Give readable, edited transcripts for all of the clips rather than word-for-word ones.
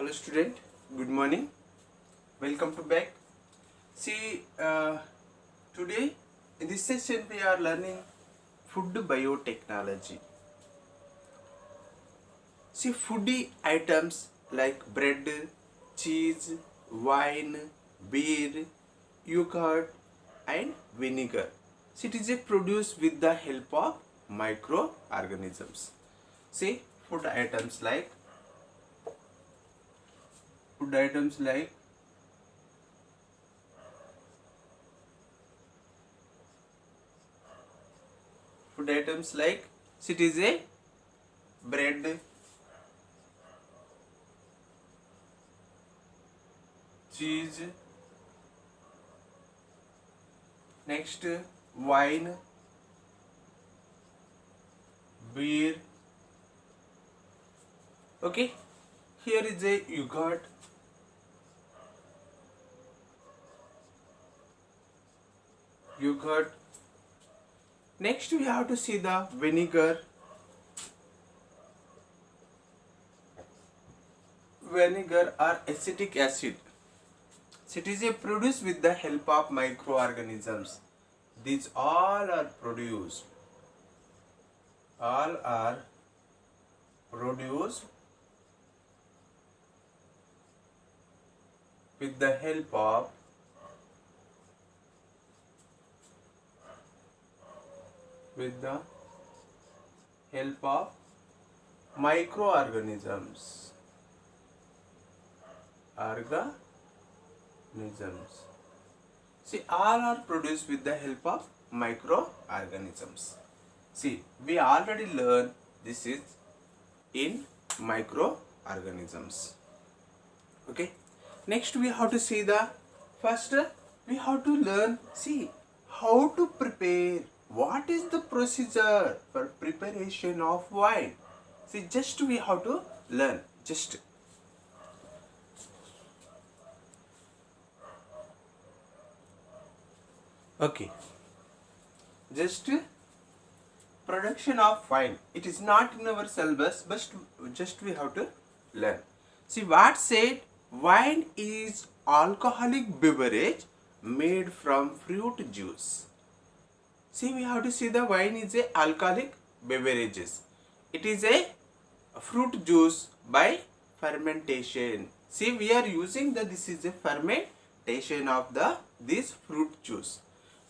Hello student, good morning. Welcome to back. See, today in this session we are learning food biotechnology. See, foodie items like bread, cheese, wine, beer, yogurt and vinegar. See, it is produced with the help of microorganisms. See, food items like food items like food items like it is a bread, cheese, next wine, beer. Okay, here is a yogurt, yogurt. Next we have to see the vinegar, vinegar or acetic acid. So it is a produced with the help of microorganisms. These all are produced with the help of microorganisms. See, all are produced with the help of microorganisms. See, we already learned this is in microorganisms. Okay. Next we have to see the first we have to learn how to prepare. What is the procedure for preparation of wine? See, just we have to learn. Just okay. Just production of wine. It is not in our syllabus, but just we have to learn. See, what said wine is alcoholic beverage made from fruit juice. See, we have to see the wine is a alcoholic beverages. It is a fruit juice by fermentation. See, we are using this is a fermentation of this fruit juice.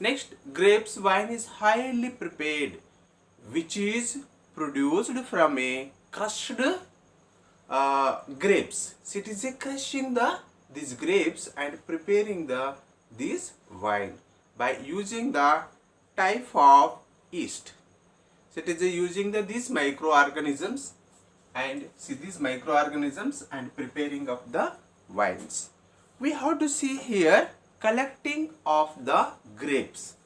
Next, grapes wine is highly prepared, which is produced from a crushed grapes. So it is a crushing these grapes and preparing this wine by using the type of yeast. So it is using these microorganisms and see these microorganisms and preparing of the wines. We have to see here collecting of the grapes.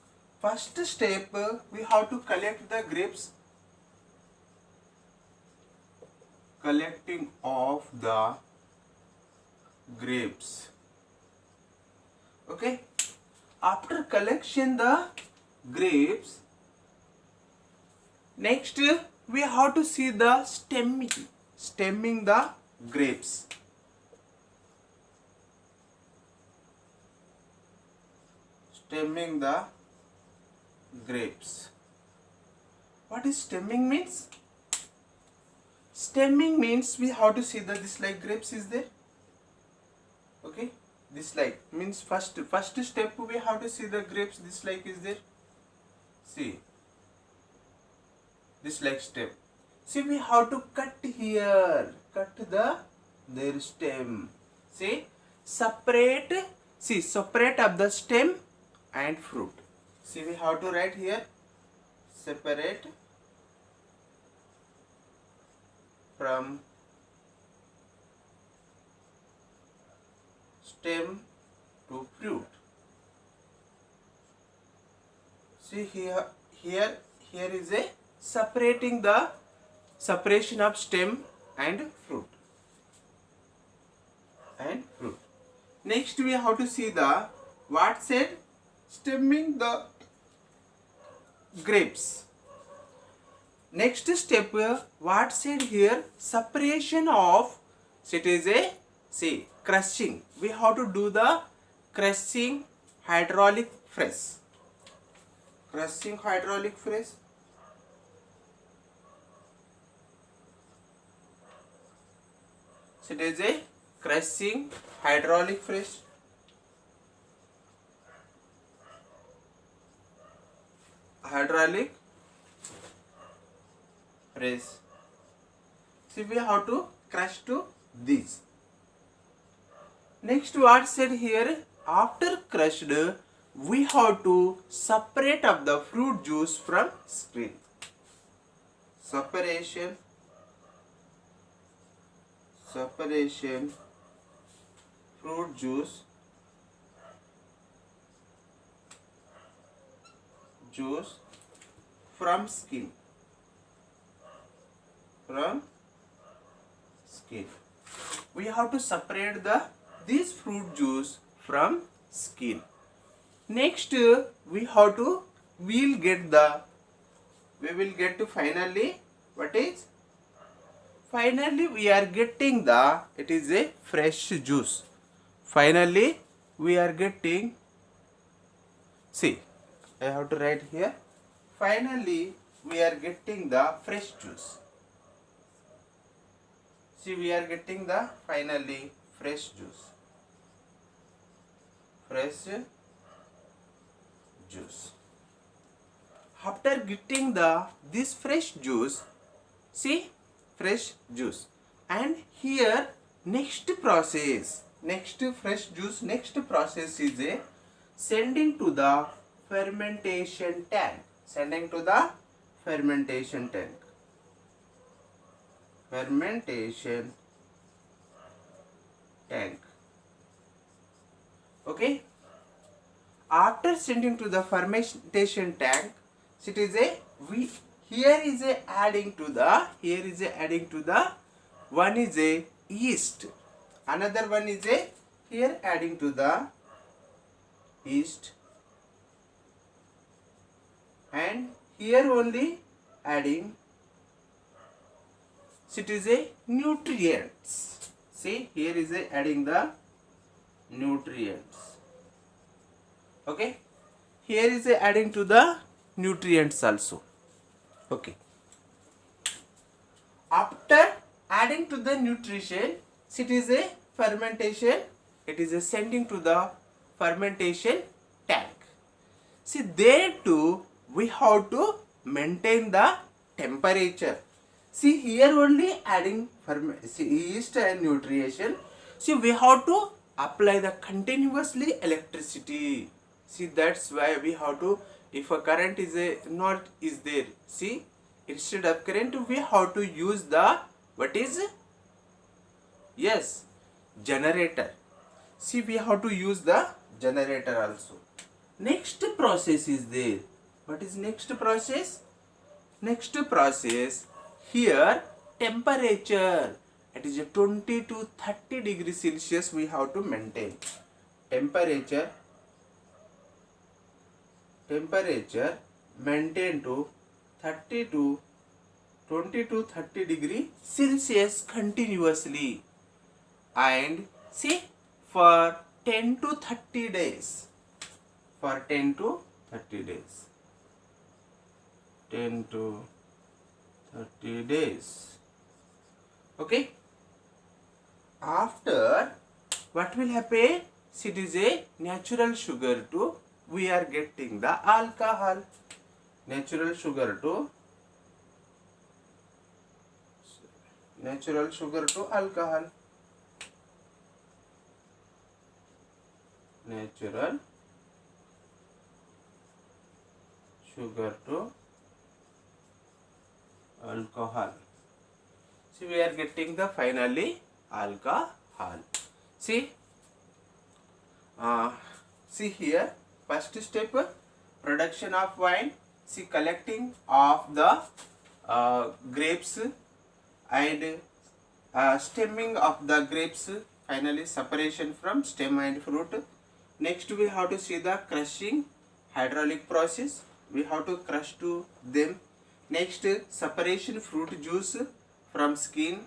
First step, we have to collect the grapes. Collecting of the grapes. Okay. After collection the grapes, next we have to see the stemming the grapes. Stemming the grapes. What is stemming means? Stemming means we have to see that this like grapes is there. Okay, this like means first step we have to see the grapes. This like is there. See, this like step. See, we have to cut here. Cut their stem. See, separate. See, separate of the stem and fruit. See, we have to write here. Separate from stem to fruit. See here is a separating the separation of stem and fruit. Next we have to see the what said stemming the grapes. Next step, what said here? Separation of, so it is a see crushing, we have to do the crushing hydraulic press. Crushing hydraulic press. So it is a crushing hydraulic press. Hydraulic press. See, we have to crush to this. Next, what said here? After crushed, we have to separate up the fruit juice from skin. Separation fruit juice from skin. We have to separate this fruit juice from skin. Next, we will get to finally, what is? Finally, we are getting it is a fresh juice. Finally, we are getting, see, I have to write here. Finally, we are getting the fresh juice. See, we are getting the finally fresh juice. After getting this fresh juice, see, fresh juice, and here next process is a sending to the fermentation tank. Fermentation tank. Okay. After sending to the fermentation tank, it is here is adding to the one is a yeast, another one is here adding to the yeast, and here only adding, it is a nutrients. See, here is adding the nutrients. Okay, here is adding to the nutrients also. Okay, after adding to the nutrition, it is a fermentation, it is sending to the fermentation tank. See, there too we have to maintain the temperature. See, here only adding yeast and nutrition. See, we have to apply the continuously electricity. See, that's why we have to, if a current is not there, see, instead of current we have to use the, what is, yes, generator. See, we have to use the generator also. Next process is there. What is next process? Next process, here temperature, it is 20 to 30 degrees Celsius we have to maintain. Temperature maintain to 20 to 30 degree Celsius continuously, and see, for 10 to 30 days. 10 to 30 days. Okay. After, what will happen? It is a natural sugar to, we are getting the alcohol. Natural sugar to alcohol. Natural sugar to alcohol. See, we are getting the finally alcohol. See, see here, first step, production of wine. See, collecting of the grapes and stemming of the grapes. Finally, separation from stem and fruit. Next, we have to see the crushing hydraulic process. We have to crush to them. Next, separation fruit juice from skin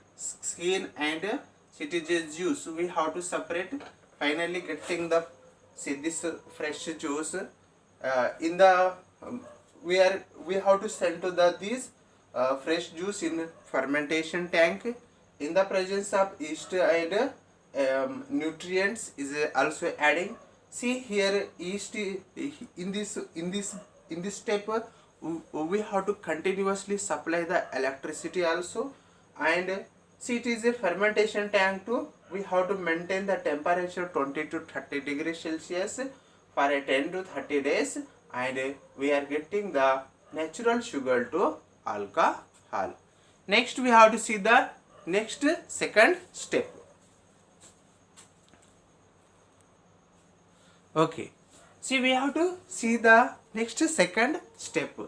and it is a juice. We have to separate. Finally, getting the this fresh juice in the we have to send to the this fresh juice in fermentation tank in the presence of yeast and nutrients is also adding. See here, yeast in this step we have to continuously supply the electricity also, and see it is a fermentation tank too. We have to maintain the temperature 20 to 30 degrees Celsius for a 10 to 30 days, and we are getting the natural sugar to alcohol. Next we have to see the next second step. Okay, see we have to see the next second step.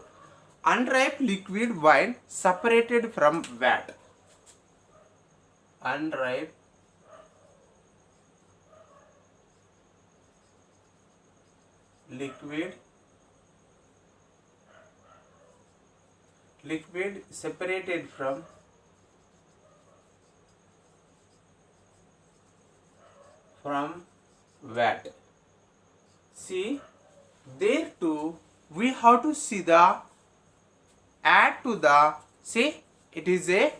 Unripe liquid wine separated from vat. Unripe liquid separated from vat. See, there too we have to see the add to the, see it is a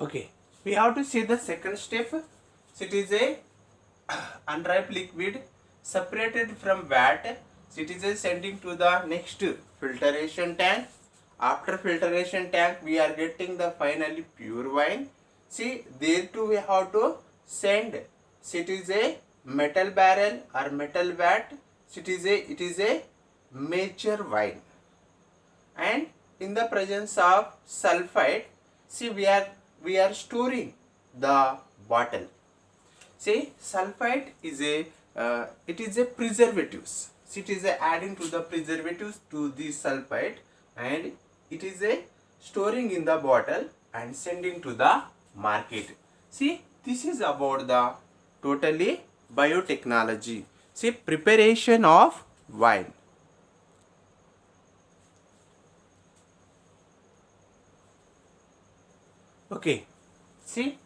okay, we have to see the second step. So it is a unripe liquid separated from vat. So it is a sending to the next filtration tank. After filtration tank we are getting the finally pure wine. See, there too we have to send. So it is a metal barrel or metal vat. So it is a mature wine, and in the presence of sulfite, see we are storing the bottle. See, sulfite is a it is a preservatives. See, it is a adding to the preservatives to the sulfite, and it is a storing in the bottle and sending to the market. See, this is about the totally biotechnology. See, preparation of wine. Okay, see,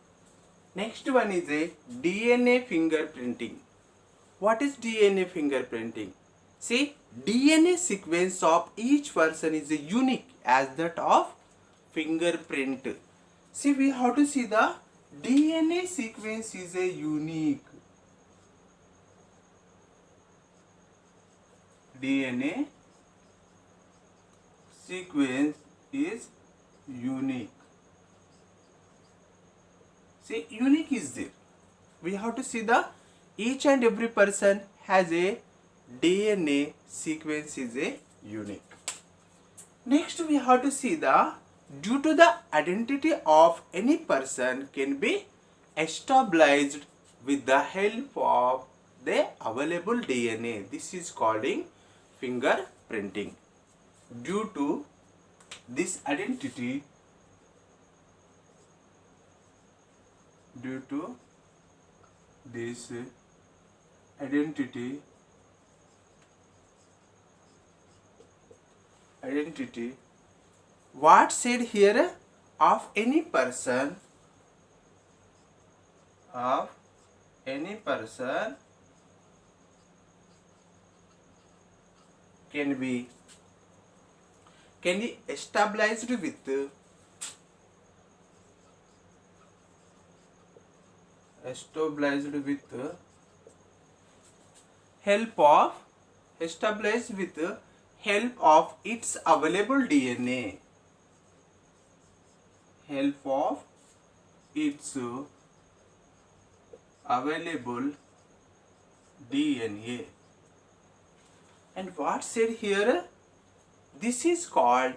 next one is a DNA fingerprinting. What is DNA fingerprinting? See, DNA sequence of each person is unique as that of fingerprint. See, we have to see the DNA sequence is a unique. DNA sequence is unique. See, unique is there. We have to see the each and every person has a DNA sequence is a unique. Next we have to see the due to the identity of any person can be established with the help of the available DNA. This is called fingerprinting. Due to this identity, identity, what said here of any person can be established with help of its available DNA. Help of its available DNA. And what said here? This is called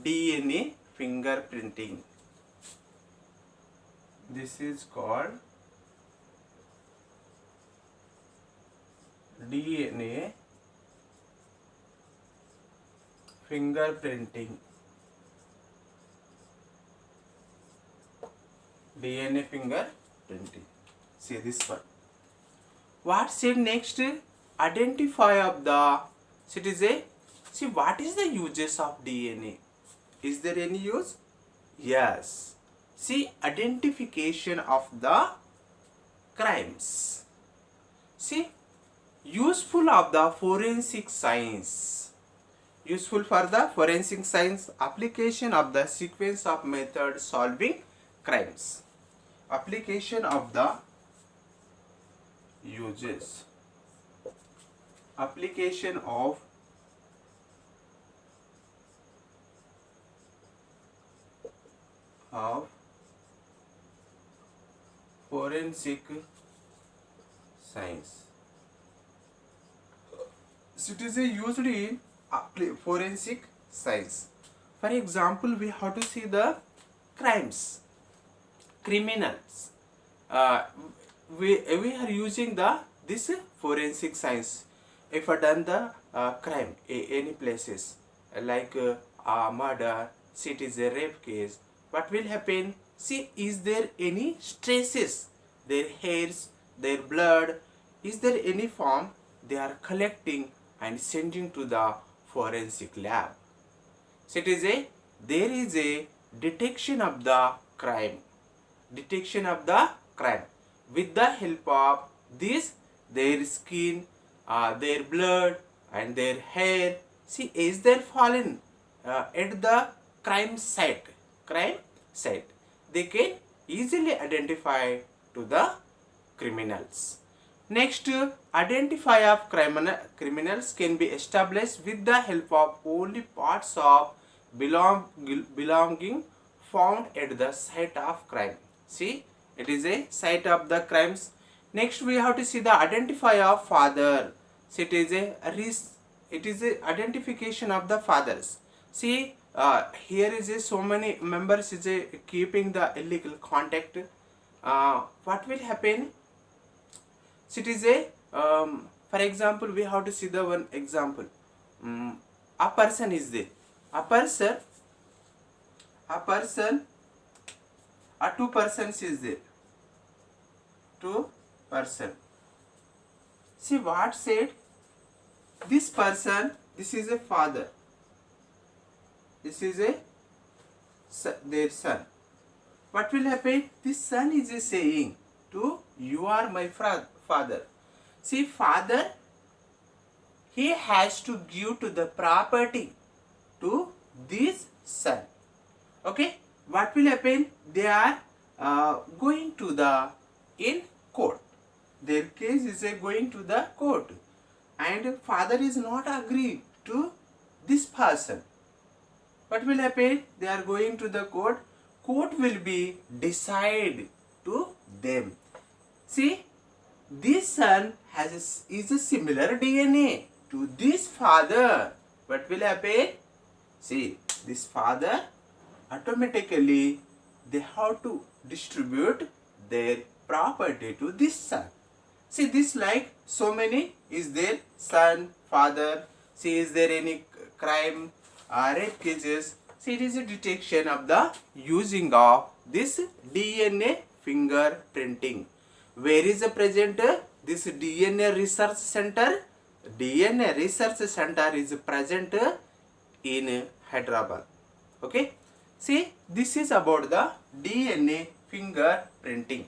DNA fingerprinting. This is called DNA fingerprinting. DNA fingerprinting. See this one. What said next? Identify of the, so it is a See, what is the uses of DNA? Is there any use? Yes. See, identification of the crimes. See, useful of the forensic science. Useful for the forensic science, application of the sequence of method solving crimes. Application of the uses. Application of forensic science. So it is used in forensic science. For example, we have to see the crimes, criminals. We are using this forensic science. If I done the crime any places like murder, see it is a rape case, what will happen? See, is there any traces, their hairs, their blood, is there any form they are collecting and sending to the forensic lab. So it is there is a detection of the crime. Detection of the crime with the help of this, their skin, their blood and their hair. See, is there fallen at the crime site? They can easily identify to the criminals. Next, identify of criminals can be established with the help of only parts of belonging found at the site of crime. See, it is a site of the crimes. Next, we have to see the identify of father. See, it is a identification of the fathers. See, here is so many members is keeping the illegal contact. What will happen? So it is for example, we have to see the one example. A person is there. Two persons is there. Two person. See what said? This person, this is a father. This is their son. What will happen? This son is saying to you are my father. See, father, he has to give to the property to this son. Okay, what will happen? They are going to the in court. Their case is going to the court, and father is not agree to this person. What will happen? They are going to the court. Court will be decide to them. See, this son is a similar DNA to this father. What will happen? See, this father automatically they have to distribute their property to this son. See, this like so many is there, son, father. See, is there any crime, rape cases? See, it is a detection of the using of this DNA fingerprinting. Where is the present? This DNA research center. DNA research center is present in Hyderabad. Okay. See, this is about the DNA fingerprinting.